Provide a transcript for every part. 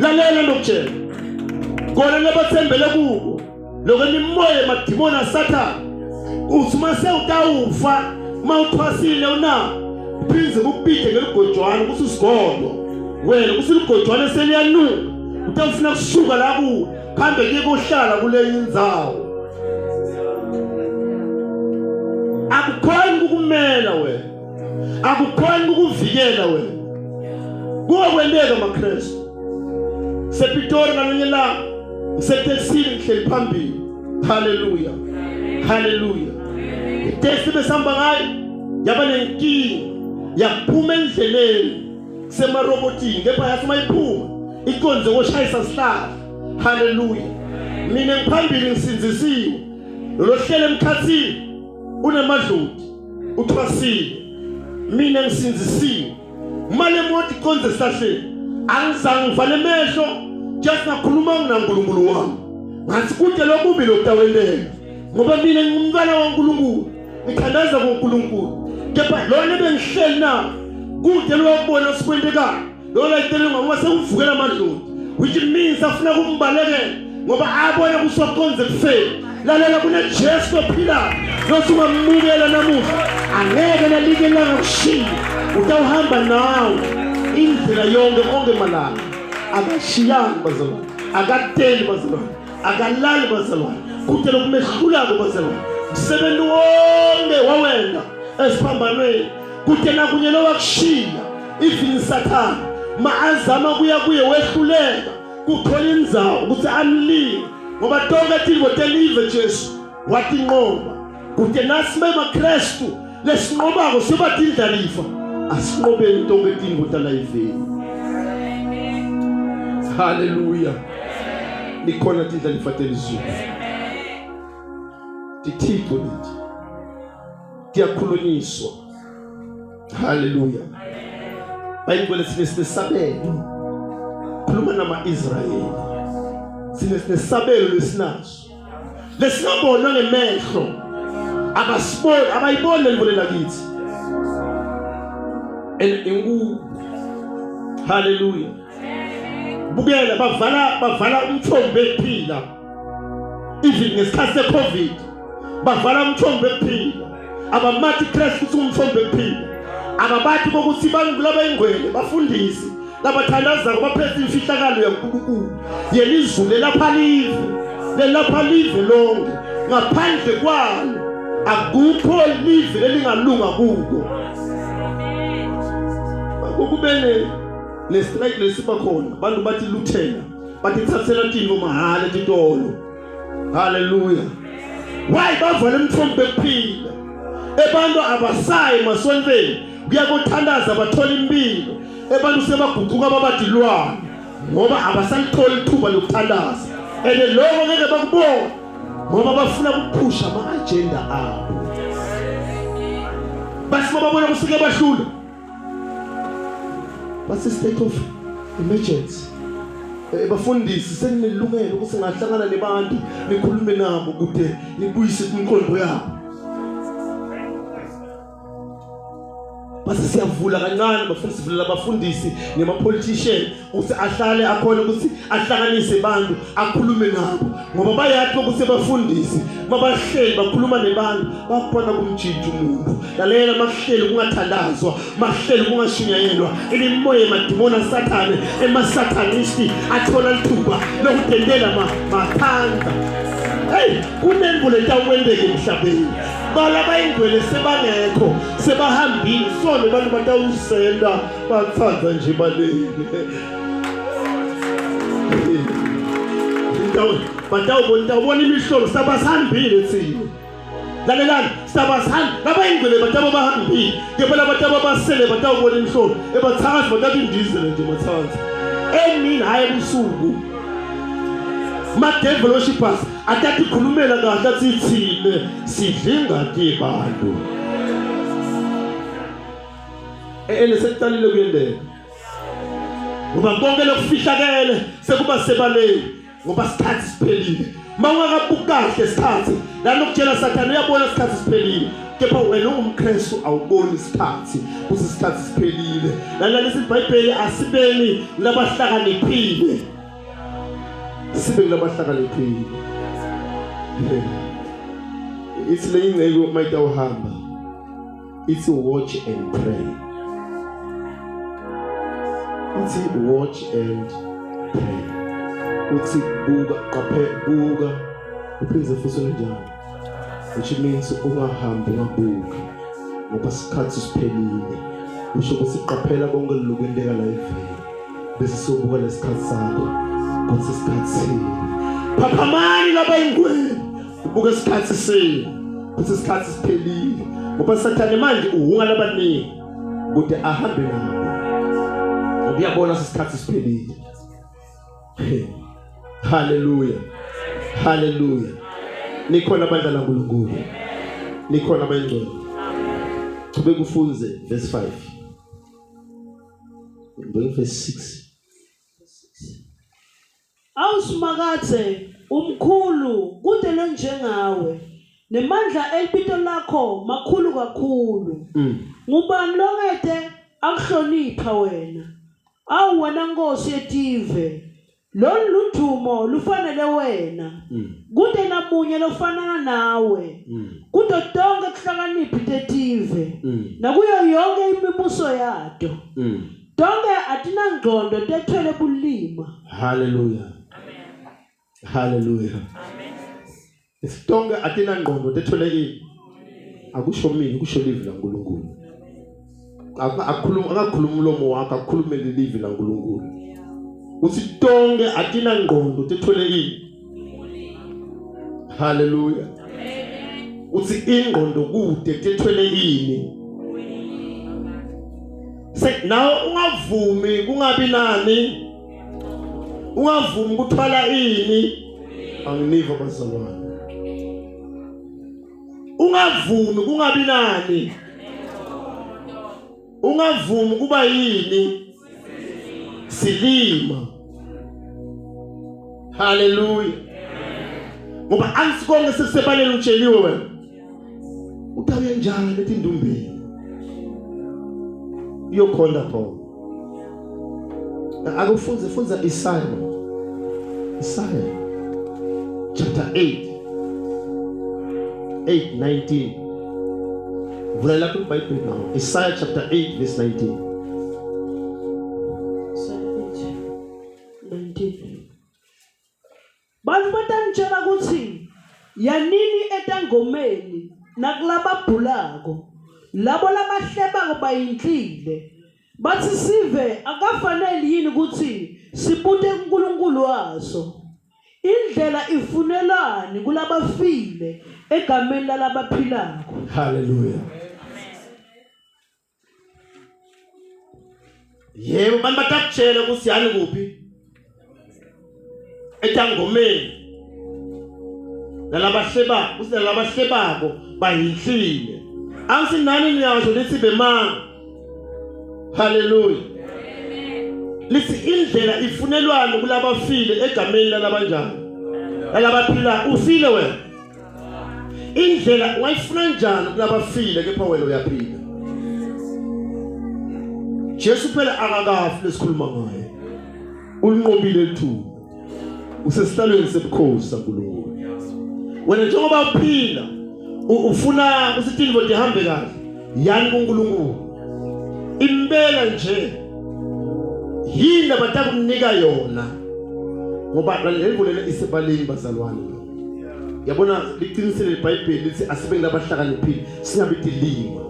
lalela lokutshela kona lebathembele kubo lokho nimoya madimona Sathane uthi mase utawufa mawuthwasile una phinze ukupide ngeligojwana kusisigolo wena kusiligojwana seliyanuka utafuna kusuka la ku kambe ke kohlala kule indzawo akukhona ukumela wena akukhona ukuvikela wena kuyokwendeka maKristu sePitori ngelinye la ngiseTexini ngihleli phambili haleluya haleluya iTexi besihamba ngayo yaba nenkingi yaphuma endleleni semarobotini kepha yasimayiphuma ikonze koshayisa sihlala haleluya mina ngiphambili ngisinzisiwe lo hlele emkhathini unemadloti uthwasile mina ngisinzisiwe male moti konze sihlahleni angizange ngivale emehlo just ngakhuluma nginaNkulunkulu wami ngathi kude lokubi lokutawendela ngoba mina ngumntwana waNkulunkulu ngithandaza kuNkulunkulu kepha lona bengihleli na kude lokubona sikwendeka lo layitele ngoba sekuvukela amadloti which means afuna kumbalekela ngoba abona kusokonze kufela lalela kuneJesu ophila nosungamukela namuhla angeke nalike langa kushiya utawuhamba nawe indlela yonke konke malanga akashiyani bazalwane akateli bazalwane akalali bazalwane kude lokumehlulako bazalwane msebenzi wonke wawena esiphambanweni kude nakunye lowakushiya even Sathane maazama kuye wehluleka kukhona indzawo ukuthi amlinge ngoba tonke thini botelive Jesu wathi nqoba kude nasibe maKristu lesinqobako siba indlalifa asinqobeni tonke thini botala iveni haleluya likhona indlalifa telizulu tithixo lithi tiyakhulunyiswa haleluya bayingwele sinesabelo khuluma nama-Israyeli sinesabelo lesinaso lesingabonwa ngemehlo abasiboni abayiboni lelibolela kithi haleluya bukela bavala umthombo ephila even ngesikhathi seCovid bavala umthombo ephila abamathi Kristu ukuthi umthombo ephila ababathi bokuthi bangulaba ingwele bafundisi labathandaza kubaphethe imfihlakalo yaNkulunkulu yelizulu lapha live lonke ngaphandle kwalo akukho live elingalunga kuko ukubene lestrike lesiba khona abantu bathi luthela bathi thathela tinto mahala titolo haleluya why bavala umthombo ephila ebantu abasayi masontweni kuyakuthandaza bathola impilo ebantu sebaguquka babadilwana ngoba abasalithola ithuba lokuthandaza lokho ngeke bakubona ngoba bafuna ukuphusha ama-agenda abo basima babona kusuke bahlula basi state of emergency bafundisi senilungelo ukuthi ngahlangana nebantu nikhulume nabo kude nibuyise inqondo yabo basi siyavula kancane bafundisi vulela abafundisi nema-politician ukuthi ahlale akhona ukuthi ahlanganise abantu akhulume nabo ngoba bayathi ukuthi bafundisi mabahleli bakhuluma nebantu bakubona kumjinja umuntu lalela makuhleli kungathandazwa makuhleli kungashunyayelwa imimoya emadimona Sathane emasathanisti athola lithuba lokudendela makhanda kunembulo etawukwendeka emhlabeni bala bayingwele sebangekho sebahambile sona abantu batawusenda bathanda nje balele batawubona imihlobo sabasihambile thina lalelani sabasihambile labayingwele batabo bahambile kepha batabo basele batawubona imihlobo ebathakazi bathatha indizele nje bathakazi emini hayi ebusuku ma-devil worshippers atathi khulumela kahle athi thine sidlinga ke bantu sekuqalile kuyendela ngoba konke lokufihlakele sekuba sebaleni ngoba isikhathi siphelile mawungakabuki kahle isikhathi la lokutshela Sathane uyabona isikhathi siphelile kepha wena ungumKristu awuboni isikhathi ukuthi isikhathi siphelile. Lana lesi iBhayibheli asibeni labahlakaniphile. Sibe labahlakaniphile. It's le ingcebo mayita uhamba. It's watch and pray. It's watch and pray. Uthi buka buka upheze futhi njalo. Which means ungahambi ungabuka ngoba isikhathi siphelile. Usho ukuthi siqaphela konke lokwendeka la eveni. Bese sobuka lesikhathi sakho. Ukuthi isikhathi sini. Phaphamani lapha ingweni. Ubuka isikhathi sini. Ukuthi isikhathi siphelile. Ngoba Sathane manje uhunga labaningi ukuthi ahambe nabo. Uyabona isikhathi siphelile. Hallelujah. Hallelujah. Nikhona abantwana kaNkulunkulu. Nikhona abangcwele. Kube kufunze verse 5. Verse 6. Awusimakathe umkhulu kude lo njengawe. Nemandla elipito lakho makhulu kakhulu. Ngubani lokade akuhlonipha wena? Awu wena Nkosi yetive. Lolu ludumo lufanele wena. Kude namunye lofanana nawe. Kude tonke kuhlakaniphi tetive. Nakuyo yonke imibuso yato. Tonke atina ngqondo tethwele bulima. Hallelujah. Hallelujah. Amen. Isitonke atina ngqondo tethwele akusho mina kusho live la uNkulunkulu. Akakhuluma umlomo wakhe akukhulume live la uNkulunkulu. Uthi tonke atina ngqondo tethwele Hallelujah. Amen. Uthi ingqondo kude tethwele ini. Nawe ungavumi kungabi nani. Ungavumi ukuthwala ini. Anginiva bazalwane. Ungavumi kungabi nani. Ungavumi kuba yini. Silima. Hallelujah. Ngoba ansikonke sesisebaleni utsheliwe wena. Utaye njani lethi ndumbeni. Yokhonda pho. Akufunza Isaiah chapter 8:19. Vula la ku Bible now. Isaiah chapter 8 verse 19. Isaiah 8:19. Bantu batangitshela ukuthi yanini etangomeni nakulababhulako. Labo labahlebako bayinhlile. Bathi sive akafanele yini ukuthi sibute uNkulunkulu waso. Indlela ifunelani kulabafile egameni lalabaphilako. Hallelujah. Yebo bantu batakutshela ukuthi yani kuphi? Etangomeni. Nalabahlebako, uthi nalabahlebako bayinhlile. Angisinani niyasho lithi bema. Hallelujah. Amen. Lithi indlela ifunelwana kulabafile egameni lalabanjani. Lalabaphila ufile wena. Indlela wayifuna njani kulabafile kepha wena uyaphila. Jesu phela akakafi lesikhuluma ngaye. Ulinqobile lithuba. Usesihlalweni sebukhosi kaNkulunkulu. Wena njengoba uphila ufuna usithi indvo ihambe kahle. Yani kuNkulunkulu. Impela nje yini abatakunika yona ngoba lelivulele isebaleni bazalwane. Yabona liqinisele iBhayibheli lithi asibe labahlakaniphile singabe dilima.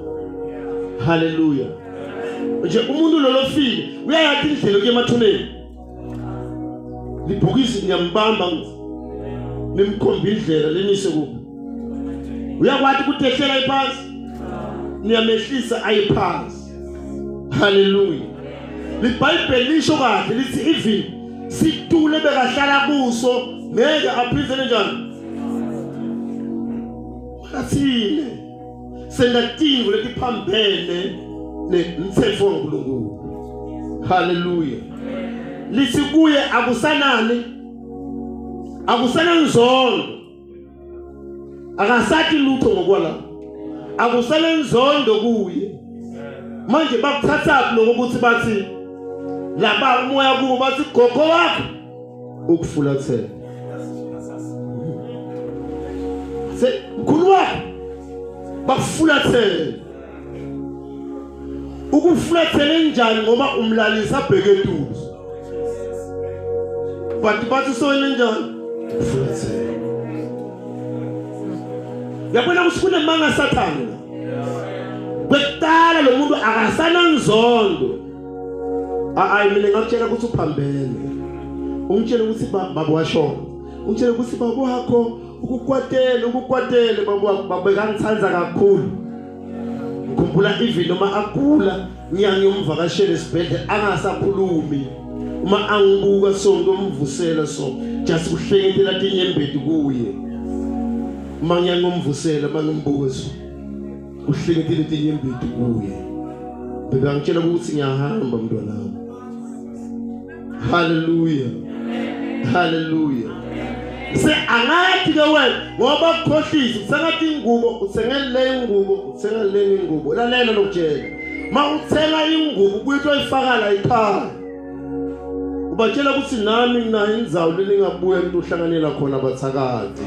Hallelujah. Nje umuntu lolofile uyayathi indlela kuyemathuneni. Libhokisi ngiyambamba nimkhomba indlela lemise kuphi. Uyakwathi kuthehlela iphansi niyamehlisa ayiphansi. Hallelujah. LiBhayibheli lisho kahle lithi even situle bekahlala kuso ngeke aphizele njani. Kathile sendatingo letiphambene nemthetho kaNkulunkulu. Hallelujah. Lithi kuye akusanani akusana nzondo akasathi lutho ngokwala akusele inzondo kuye manje bakuthatha lokho ukuthi bathi laba umoya kubo bathi gogo wakho ukufulathela mkhulu wakho bakufulathela ukufulathela njani ngoba umlalisa abheke eduze bathi sona njani ufulathela yabona usikune manga sathana kwetala lo muntu akasana nzondo mina ngakutshela ukuthi uphambene ungitshela ukuthi baba washona ungitshela ukuthi baba wakho ukukwatele baba bekangithanza kakhulu ngikhumbula even noma agula ngiyangiyomvakashela esibhedlela angasakhulumi uma angibuka sonke umvusela so just kuhlengethela tinyembeti kuye uma ngiyangomvusela mangimbuka so kuhlengethela tinyembeti kuye bebe angitshela ukuthi ngiyahamba mntwana wami hallelujah hallelujah se angathi ke wena ngoba ukhohlisa usengathi ingubo utsengele ingubo lalela lokutshela ma uthenga ingubo kuyitho ifaka la ekhaya ubatshela ukuthi nami nginayo indzawo leningabuya into uhlanganela khona abathakathi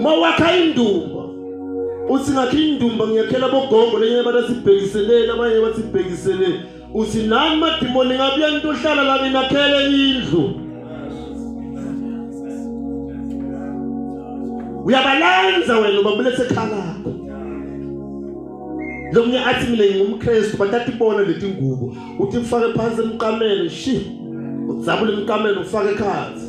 ma wakha indumba uthi ngakhi indumba ngiyakhela bogogo lenye batasibhekiselele abanye batsibhekiselele uthi nami madimoni ngabuya into ohlala la mina khele indlu uyabalanza wena ubabulethe ekhalakho lo munye athi mina ngumKristu bathatha ibona leti ngubo uthi mfake phansi emqamelo uzabule emqamelo ufake ekhathi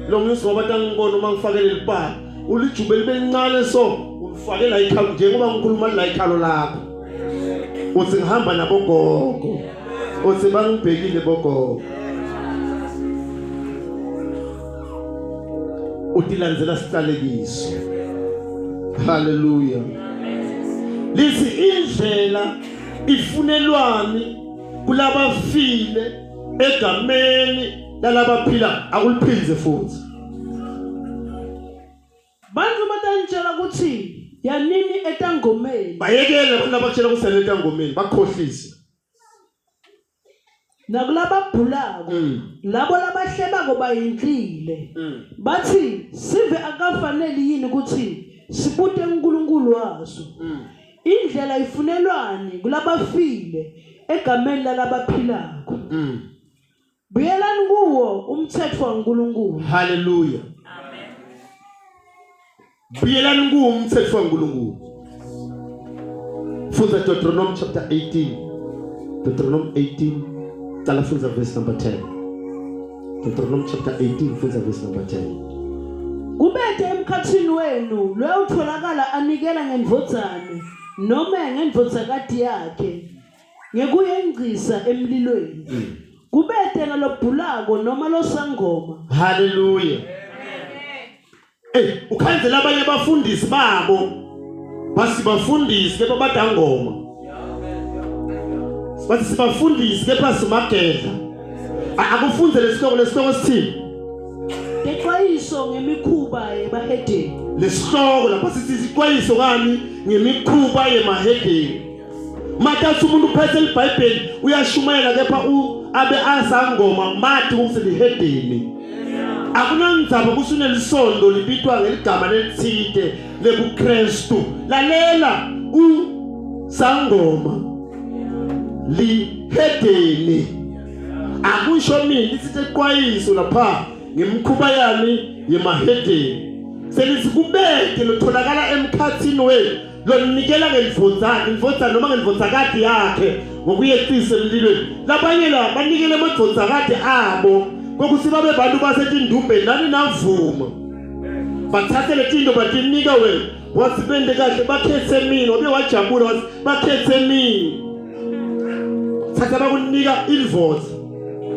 lo munye usingoba ngibona uma ngifakele lipapa ulijube libe lincane so ufake la ikhalo njengoba ngikhuluma la ikhalo lakho uthi ngihamba nabo gogo uthi bangibhekile bogogo utilandzela siqalekiso hallelujah lisi indlela ifunelwani kulabafile egameni lalabaphila akuliphilize futhi bantu batantshela ukuthi yanini etangomeni bayekele abantu abatshela ukuthi etangomeni bakhohlise nakulababhulako labo labahlebako bayinhlile bathi sive akafanele yini ukuthi sibute uNkulunkulu waso indlela ifunelwani kulabafile egameni lalabaphilako buyelani kuwo umthetho waNkulunkulu hallelujah buyelani kuwo umthetho waNkulunkulu Funda Deuteronomy chapter 18 Deuteronomy 18 Tala funza verse number 10. Deuteronomy chapter 18 funza verse number 10. Kubethe emkhathini wenu lo utholakala anikela ngendvodzane noma ngendvodzakati yakhe ngekuyengcisa emlilweni. Kubethe nalobhulako noma losangoma. Hallelujah. Ukhanzela abanye abafundisi babo basibafundisi ke babadangoma. Bathi sibafundisi kepha simagedla akufunze lesihloko sithini Lexwayiso ngemikhuba yemahedeni lesihloko lapha sithi isixwayiso kani ngemikhuba yemahedeni mathatha umuntu uphethe iBhayibheli uyashumayela kepha abe asangoma mathi kuselihedeni akunandzaba kusunelisondo libitwa ngeligama lelithide lebuKristu lalela usangoma lihedeni akusho mina lisithi exwayiso lapha ngemkhuba yami yemahedeni selisikubeke lotholakala emkhathini wenu lonikela ngendvodza noma ngendvodzakati yakhe ngokuyecisa emlilweni labanye la banikele amadvodzakati abo kokuthi babe bantu basetindumbeni nani navuma bathathe letinto batinika wena wasibende kahle bakhetse mina obe wajabula wathi bakhetse mina thatha bakunika ilvoza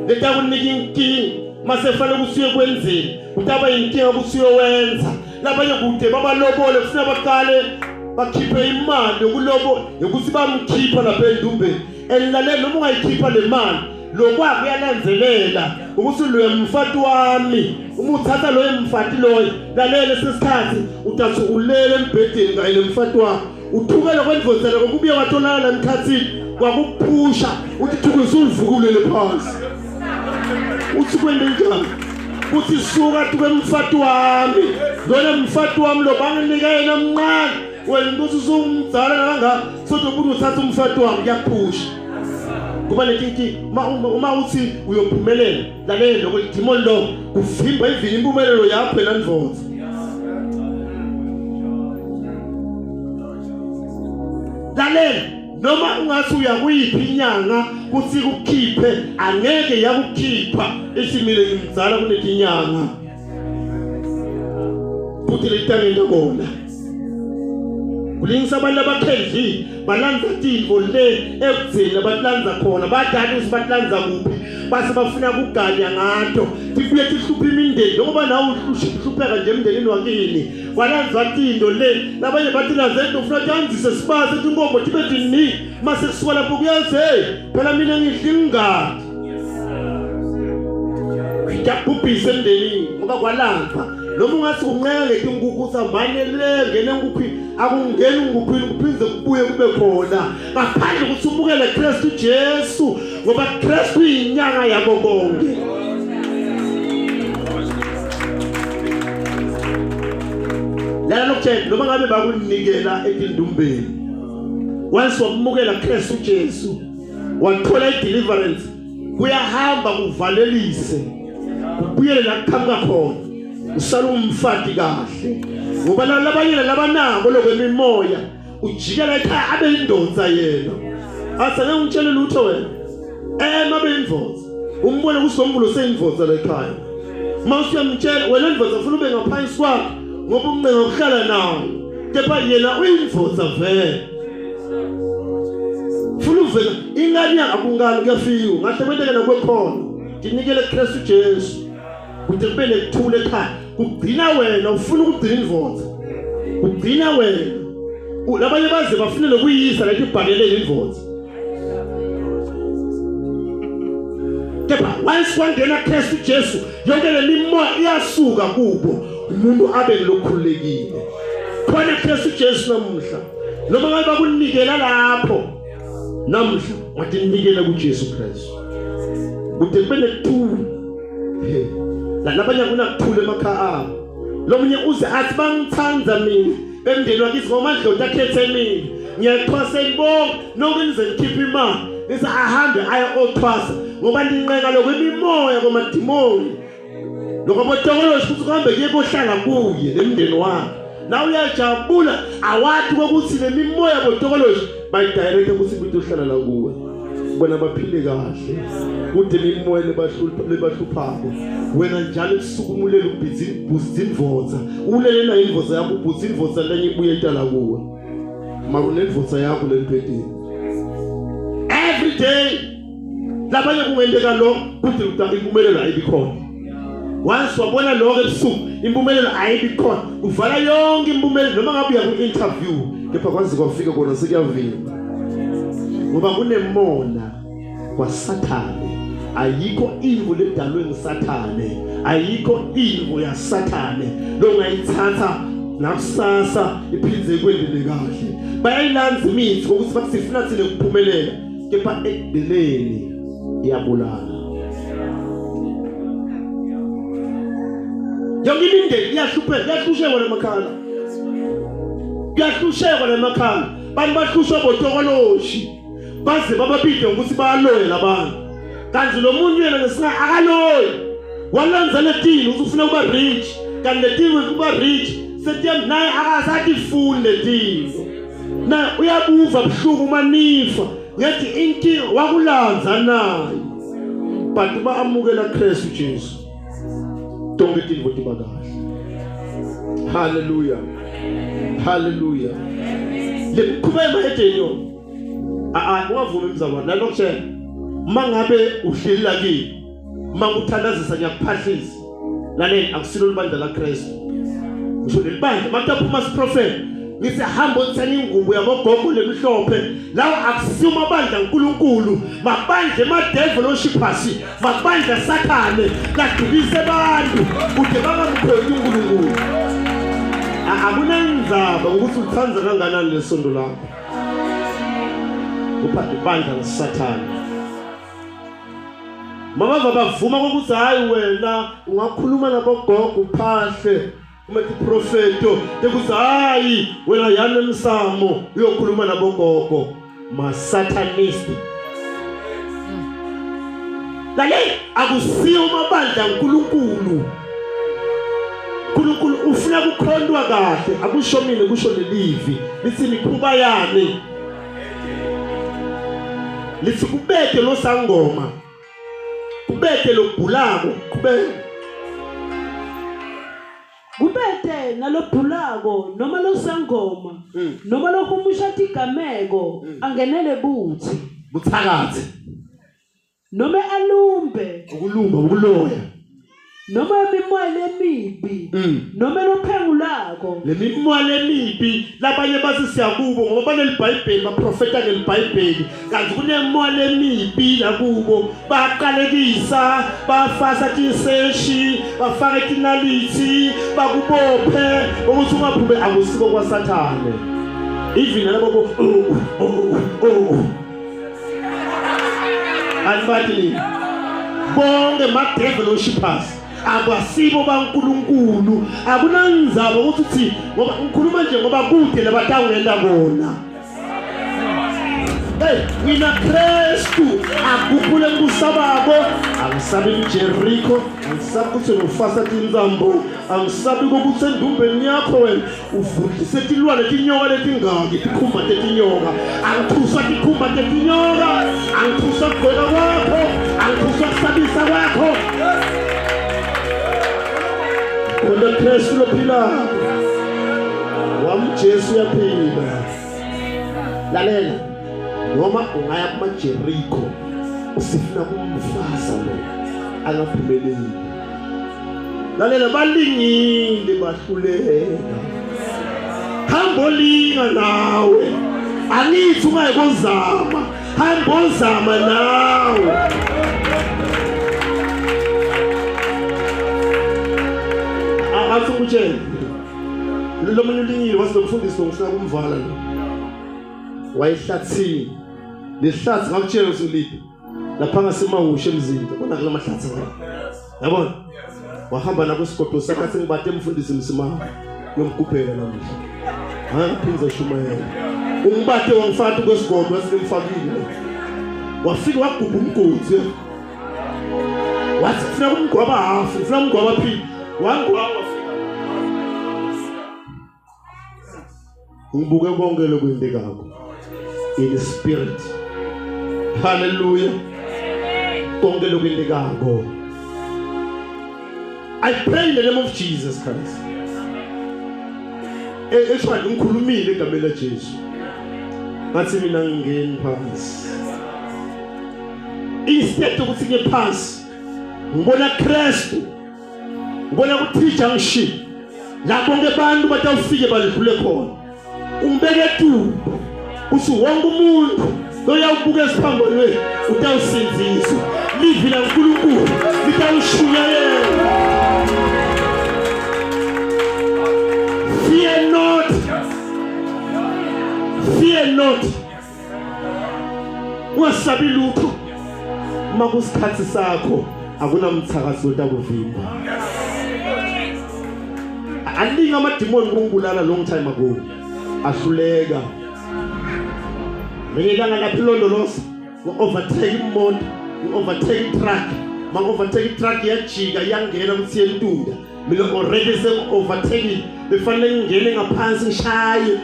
letakunika inkinga masefale kusiye kwenzeni utaba inkinga kusiye wenza labanye kude babalobole kufuna baqale bakhiphe imali yokulobo yokuthi bamkhipha lapha endumbeni elilalela noma ungayikhipha le mali lokwakho uyalandelela ukuthi lo mfati wami uma uthatha lo mfati loyo lalela sesikhathi utathi ulele embhedeni kanye nomfati wakho uthukela kwendvodzana kokubuye watholana emkhathini kwakuphusha uthi thukisa ulivukule phansi uthi kwende njani uthi suka tuke mfati wami lona mfati wami lo banginika yena mncane wena ukuthi usumdzala kanga sothi ubuye uthatha umfati wami kuyaphusha kuba letinki uma uthi uyophumelela lalela lokho idimoni lo kuvimba ivini impumelelo yakho phela ndvodza lalela noma ungathi uyakuyiphi inyanga kuthi kukhiphe angeke yakukhipha esimile ngimzala kunetinyanga futhi letangeni kona kulingisa abantu abakhendli balanza tinto le ekuthina balanza khona badala ukuthi balanza kuphi base bafuna ukuganya ngato tibuye tihlupha imindeni ngoba nawe uhlupheka nje emndenini wakini balanza tinto le labanye bathi lazento ufuna kanzise sibase inkomo tibethi ni mase kusuka lapho kuyaze phela mina ngidla ingadi ngiyabhubhisa emndenini ngoba kwalanza noma ungathi unqeka ngetinkuku usambhanele ngene enkukhu akungeni enkukhwini kuphinze kubuye kube khona ngaphandle ukuthi ubukele Kristu Jesu ngoba Kristu inyanga yabo konke lana lokuthe noma ngabe bakunikela etindumbeni once wamukela Kristu Jesu wathola ideliverance kuyahamba kuvalelise kubuyele la kuqhamuka khona usala umfati kahle ngoba labanye labanako lokwemimoya ujikela ekhaya abe indodza yena asake ngitshele lutho wena mabe indvodza umbone kusombulo seyindvodza la ekhaya mawusiyamtshela wena indvodza ufuna ube ngaphansi kwakhe ngoba umncenga ukuhlala nawe kepha yena uyindvodza vele funa uvela ingane yakungani kuyafika ngahle kwenteke nakwekhona dinikele Kristu Jesu kuthi kube nekuthula ekhaya kugcina wena ufuna ukugcina indvodza ugcina wena labanye baze bafuna lokuyisa lethi ibhakelele indvodza kepha once kwangena Kristu Jesu yonke le mimoya iyasuka kubo umuntu abe lokhulekile khona Kristu Jesu namuhla noma ngabe bakunikela lapho namuhla wathi ninikele kuJesu Kristu kuthi kube nekuthula labanye kunakuthula emakhaya abo lomunye uze athi bangithanza mina emndeni wakithi ngomadloda akhethe mina ngiyaqhwasa ibonke nokwenze ngikhipha imali bese ahambe aya othwasa ngoba ndinqeka lokwemimoya kwamadimoni lokwabotokoloshi ukuthi kuhambe kuye kohlala kuye nemndeni wakhe nawe uyajabula awathi ukuthi le mimoya botokoloshi bayidirect ukuthi umuntu ohlala la kuwe bona baphile kahle kude imimoya lebahluphako wena njalo usukumulela ubhizi indvodza ulelela indvodza yakho ubhizi indvodza lenye ibuye itala kuwe makunendvodza yakho lempedini every day labanye kungenteka lo kuthi utaka impumelelo ayibikhona once wabona lokho ebusuku impumelelo ayibikhona uvala yonke impumelelo noma ngabe uya ku-interview kepha kwazi kwafika kona sekuyavimba ngoba kunemona kwaSathane ayikho imvu ledalwe nguSathane ayikho imvu yaSathane lo ngayithatha nakusasa iphindze kwendele kahle bayayilanza imithi ukuthi basifuna thina ukuphumelela kepha ekdeleni iyabulala yonke imindeni iyahlusheka lemakhaya kuyahlusheka lemakhaya bantu bahlushwa botokoloshi baze bababide ukuthi bayaloyela abantu kanti lo muntu yena ngesinga akaloyi walanza letini ukuthi ufuna kuba rich kanti letini kuba rich setiyam naye akasathi funde letini na uyabuva buhlungu uma nifa ngethi inkinga wakulanza naye but uma amukela Kristu Jesu tonke tinto tiba kahle hallelujah hallelujah lemkhuba emahedeni yo ungavumi mzabana nalokho mangabe uhlelela kimi manguthandazisa ngiyakuphahlisa lalela akusilo libandla la Kristu ngisho lelibandla mataphuma siprofeti ngisihamba utheni ingubo yamogogo lemhlophe lawo akusiyo mabandla uNkulunkulu mabandla emadevoloshipers mabandla sathane kadubise abantu kude bangamkhonyi uNkulunkulu akunandzaba ukuthi uthanza kanganani lesondo lakho uphathe ibandla lesathane mama bavuma ukuthi hayi wena ungakhuluma nabogogo uphahle umethi profeto ekuthi hayi wena yana emsamo uyokhuluma nabogogo masatanist lale akusiyo mabandla uNkulunkulu uNkulunkulu ufuna ukukhondwa kahle akusho mina kusho lelivi lithi mikhuba yami lithi kubeke lo sangoma kubeke lo bhulako kubete nalobhulako noma lo sangoma noma lo humusha tigameko angenele buthi buthakathi noma alumbe ukulumba ukuloya noma imimoya emibi noma lophengu lako lemimoya emibi labanye bathi siyakubo ngoba banelibhayibheli baprofeta ngelibhayibheli kanti kunemimoya emibi lakubo baqalekisa bafasa tiseshi bafaka tinalithi bakubophe ukuthi ungaphume akusiko kwasathane even labo anbathi bonke ma-developers abasibo baNkulunkulu akunandzaba ukuthi ngoba ngikhuluma nje ngoba kude labatangela bona mina Kristu akukule kusababo angisabi Jericho angisabi ukuthi ufasa tinzambo angisabi ukuthi endumbeni yakho wena uvundise tilwane tinyoka letingaki tikhumba tetinyoka angithusa tikhumba tetinyoka angithusa kugweka kwakho angithusa kusabisa kwakho Kondo Kristu lophila wamJesu yaphila lalela noma ungaya kuma Jericho usifuna kumfasa lo angaphumeleli lalela balingile bahluleka hamba linga nawe angithi ungayikozama hamba ozama nawe asukutshela lo munye ulingile wasilofundisa ngifuna kumvala lo wayehlathini lehlathi ngakutshela usiliphi lapha ngasemahushe emzini bona kula mahlathi yabona wahamba nako isigodo sakhe sengibade emfundisi msimama yomkuphela namuhla ngaphinza shumayela ungibade wangifaka kwesigodo wasimfakile wafika wagubha umgodi wathi ufuna kumgwaba hafu ufuna kumgwaba phi wangwaba ngibuke konke lokwendekako in the spirit hallelujah konke lokwendekako I pray in the name of Jesus Christ esifana ngikhulumile egameni laJesu ngathi mina ngingeni phansi instead ukuthi ngiye phansi ngibona Kristu ngibona ukuthi junction la bonke abantu batawufike balidlule khona umbeke tu uthi wonke umuntu loyawubuka esiphambonweni utawusinziswa livi la uNkulunkulu litawushunyayela fear not wasabi lutho makusikhathi sakho akunamthakazo otakuvimba alinga amadimoni kungibulala long time ago ahluleka ngelanga lapha ilondoloza overtake imoto overtake truck overtake truck yajika yangena kuthi yentunda mina already overtake befanele ngene ngaphansi ngishaye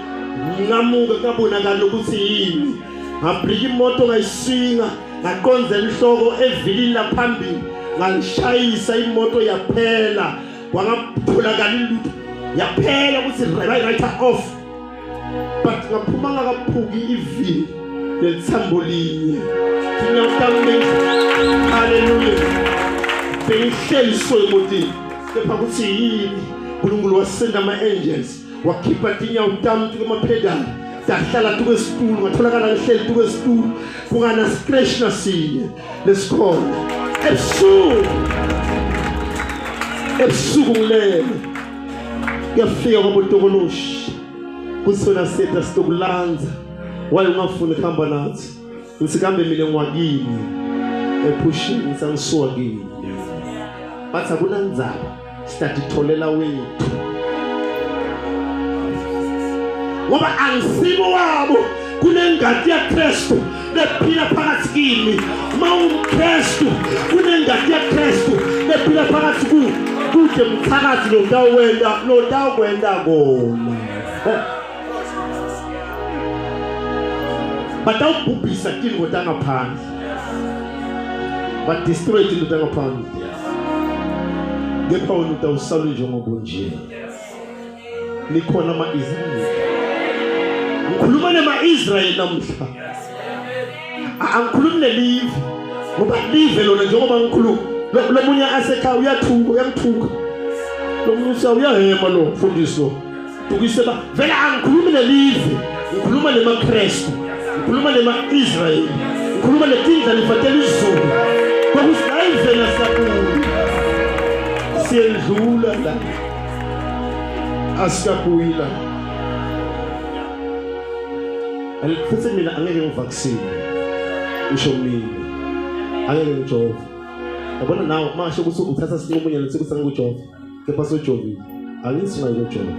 ngamuka kabonakala ukuthi yini ngabrika imoto ngayiswinga ngaqonzela ihloko evilini laphambili ngashayisa imoto yaphela kwangapholakala ilutho yaphela ukuthi right off but ngaphuma ngakaphuki ivili lethambo linye ngiyaqamela haleluya bengihleli so emotini kepha kuthi yini uNkulunkulu wasenda ama angels wakhipha tinyawo tami kumaphedali dahlala tukwesitulo ngatholakala ngihleli tukwesitulo kungana scratch nasinye lesikhona ebusuku ngilele kuyafika kwabotokoloshi kusona setha sitokulanza waye ungafuni kuhamba nathi ngisikambe mina ngwakini ephushini ngisangisuka kini bathi akunandzaba sitatitholela wethu ngoba angisibo wabo kunengadi yaKristu lephila phakathi kimi mawuKristu kunengadi yaKristu lephila phakathi kude mthakathi lotawukwenda kona batawubhubhisa tingo tangaphandle badestroy tingo tangaphandle ngepha wena utawusala njengobunje nikhona ama-Israyeli ngikhuluma nema-Israyeli namhla angikhulumi nelive ngoba live lona njengoba ngikhuluma lo munye asekhaya uyangithuka lo munye uyahema lo mfundisi lo tukise ba vele angikhulumi nelive ngikhuluma nemaKristu ngikhuluma nema-Israyeli ngikhuluma netindla lifatela izulu kwakusayivela sakuni siyendlula la asikabuyi la futhi mina angeke ngivaccine usho mina angeke ngijove yabona nawe masho ukuthi uthatha sinqumunyana ukuthi sangikujova kepha sojovile angisingayijova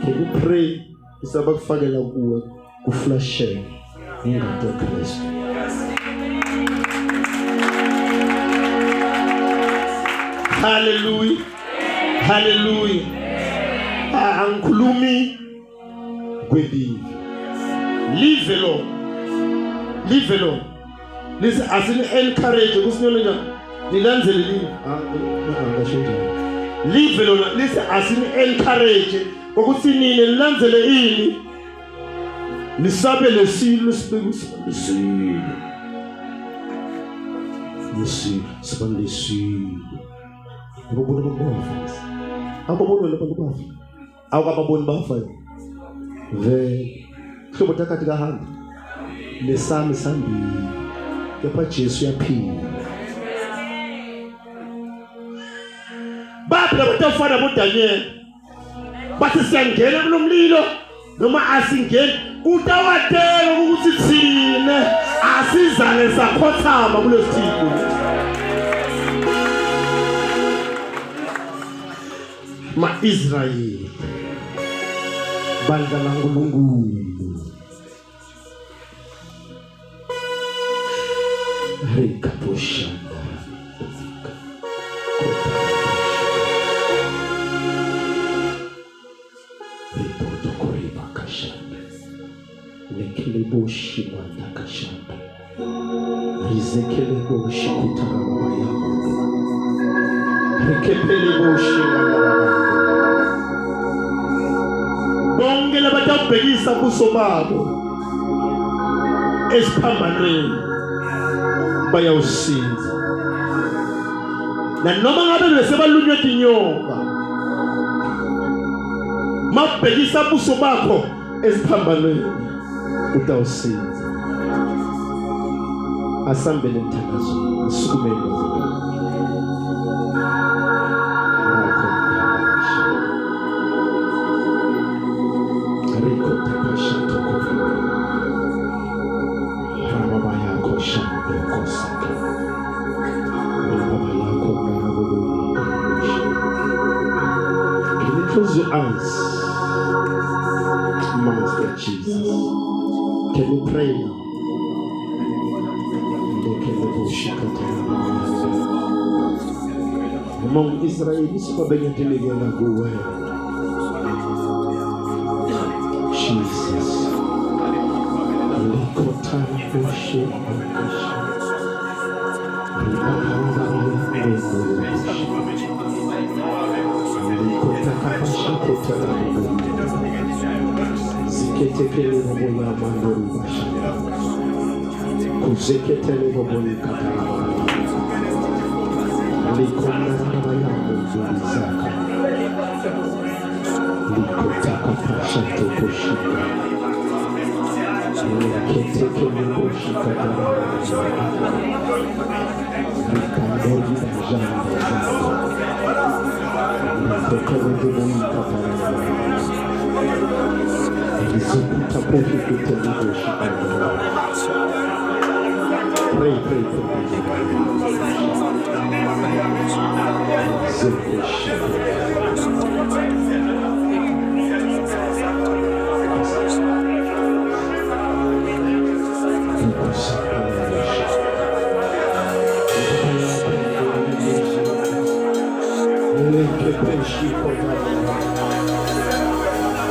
can you pray usaba kufakela kuwe kuflashe ingadi yaKristu hallelujah hallelujah angikhulumi kwelive live lo lise asini encourage kusinyole njani nilandzele live lo lise asini encourage ukuthi nini nilandzele ini nisabe lesilo sibeke lesilo sibande lesilo ngibona bafa ababona labantu bafa awukababoni bafa ve hlobo takati kahamba lesami sambili kepha Jesu yaphila baphela batafana boDaniel bathi siyangena kulomlilo noma asingeni utawateka ukuthi thina asizane sakhothama kulesithiko ma-Israyeli bandla laNkulunkulu rikaposhanda ripotokorimakashanda lekeleboshi mandakashanda rizekeleboshi kutarabaya rikepeleboshi mandakashanda bonke labatawubhekisa kuso babo esiphambanweni bayawusinza nanoma ngabe besebalunywe tinyoka mabhekisa buso bakho esiphambanweni utawusinza asambele mthandazo usukumele Close your eyes, Master Jesus. Can you pray now? Among Israelis, Jesus. Ziketekele bobo ya mandori basha kuzeketele bobo ikatara likonda ya bobo zaka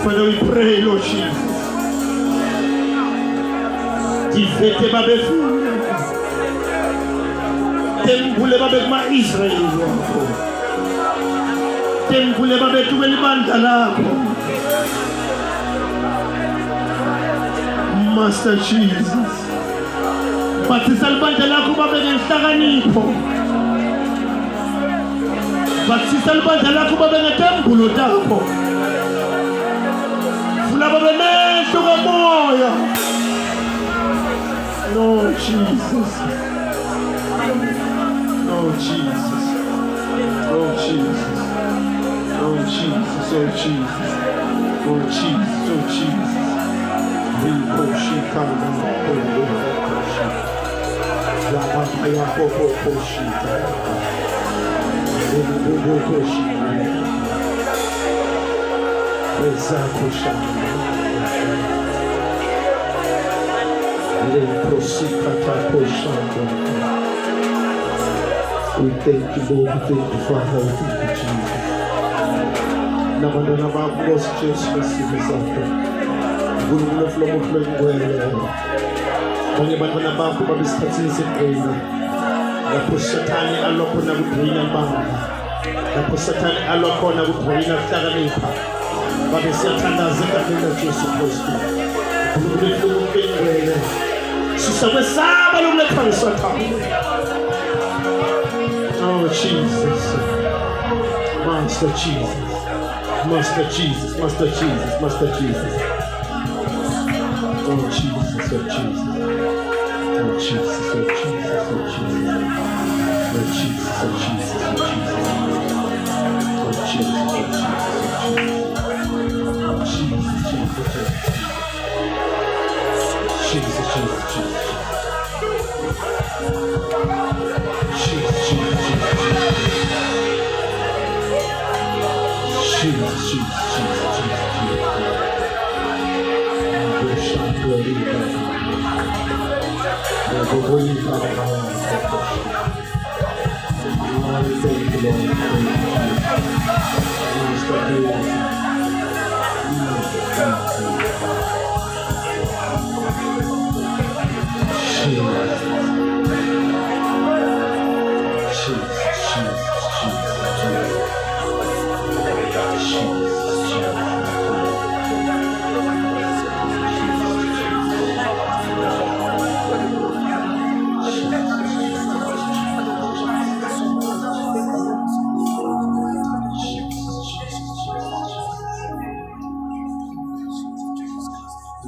Father, we pray, Lord Jesus. Tifete babe funa. Tembule babe kuma Israel wakho. Tembule babe kumele ibandla lakho. Master Jesus. Bathisa libandla lakho babe ngenhlakanipho. Bathisa libandla lakho babe ngetembulo takho. Lord Jesus. Lord Jesus. Lord Jesus. Lord Jesus. Lord Jesus. Lord Jesus. Lord Jesus. We worship God. We thank you, Lord. We thank you, Father. We thank you, Jesus. Nabandana bakho Nkosi Jesu ngesimo sakho. Unkulunkulu flomuhle ngwele. Bonke bantwana bakho babesikhathini segqina. Lapho Sathane alokho nakudwina mbanga. Lapho Sathane alokho nakudwina kuhlakanipha. Babe siyathandaza egameni likaJesu Kristu. Unkulunkulu flomuhle ngwele. Sisakwesaba lokuletha ngeSathane. Oh Jesus, Master Jesus, Master Jesus, Master Jesus, Master Jesus. Oh Jesus, oh Jesus, oh Jesus, oh Jesus, oh Jesus, oh Jesus, oh Jesus, oh Jesus, oh Jesus, Jesus, Jesus, Jesus.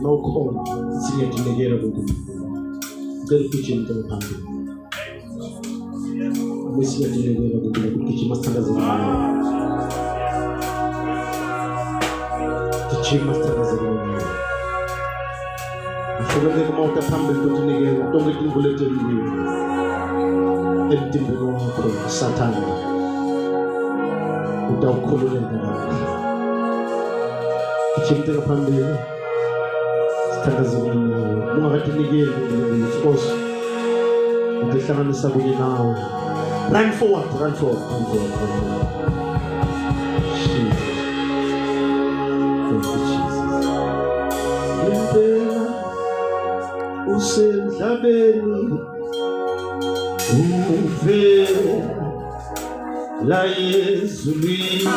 No call, see it in the air of the kitchen to the family. We see it in the air of the kitchen, Master Lazarus. The chief Master Lazarus. I forgot the amount of family to the air, don't get in bullet in you. Empty the wrong call, Satan. Without calling them. The chief to the family. Mga katinigil, of course, magkailangan sa bunyi now. Run forward, run forward, run forward, run forward. Jesus. Thank you, Jesus. Impela, usemhlabeni, uvela ezulwini,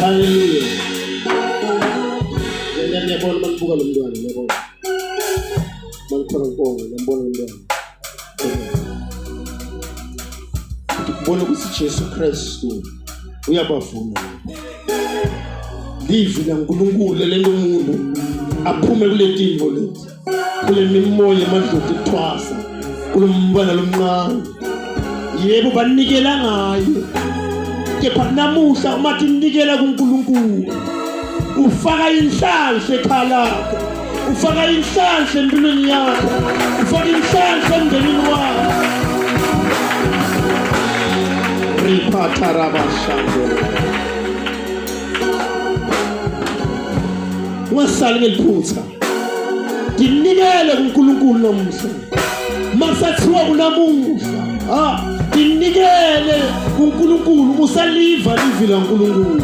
Hallelujah. Ngiyabona manibuka lo mntwana, ngiyabona. Mangiphaka konke, ngiyambona lo mntwana. Ngibona ukuthi Jesu Kristu uyabavuma. Livi laNkulunkulu lento umuntu aphume kule tinto leti. Kule mimoya emadlozi ethwasa. Kulo mbana lomncane. Yebo banikela ngayo. Kepha namuhla uma tinikela kuNkulunkulu ufaka inhlanhla ekhaya lakho, ufaka inhlanhla empilweni yakho, ufaka inhlanhla emndenini wakho. Riphatha rabashando wasali ngeliphutha tinikele kuNkulunkulu namuhla masathiwa kunamuhla tinikele kuNkulunkulu usaliva livi laNkulunkulu.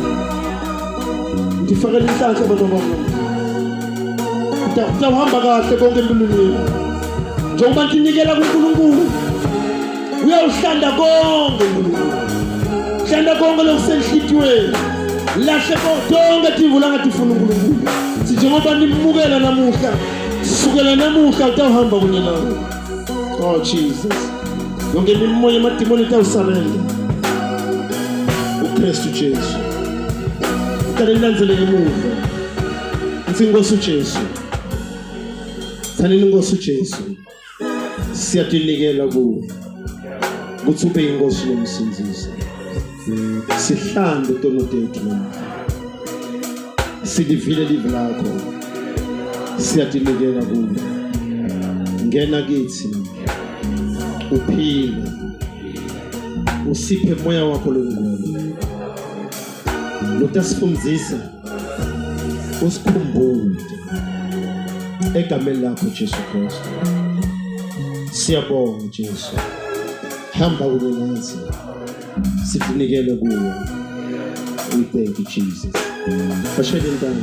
Ndifakela inhlanhla abantu bami. Utawuhamba kahle konke empilweni. Njengoba tinikela kuNkulunkulu uyawuhlanda konke uNkulunkulu. Hlanda konke lokusenhlithiweni. Lahle konke tivula ngatifuna uNkulunkulu. Njengoba nimukela namuhla, sukela namuhla utawuhamba kunye nawe. Oh Jesus. Yonke imimoya emadimoni itawusarenda uKristu Jesu. Uqale nilandzele emuva. Ngithi Nkosi uJesu. Thanini Nkosi uJesu. Siyatinikela kuwe. Ukuthi ube inkosi yomsindiso. Sihlande tono tethu namuhla. Silivile livi lakho. Siyatinikela kuwe. Ngena kithi. Uphile usiphe moya wakho lengcwele lotasifundisa usikhumbule egameni lakho Jesu Kristu. Siyabonga Jesu, hamba kunye nathi sikunikele kuwe. We thank you Jesus. Fashele intando.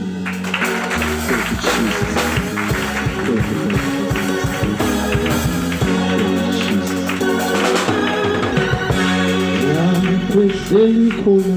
Thank you Jesus. Thank you. Kweseli khona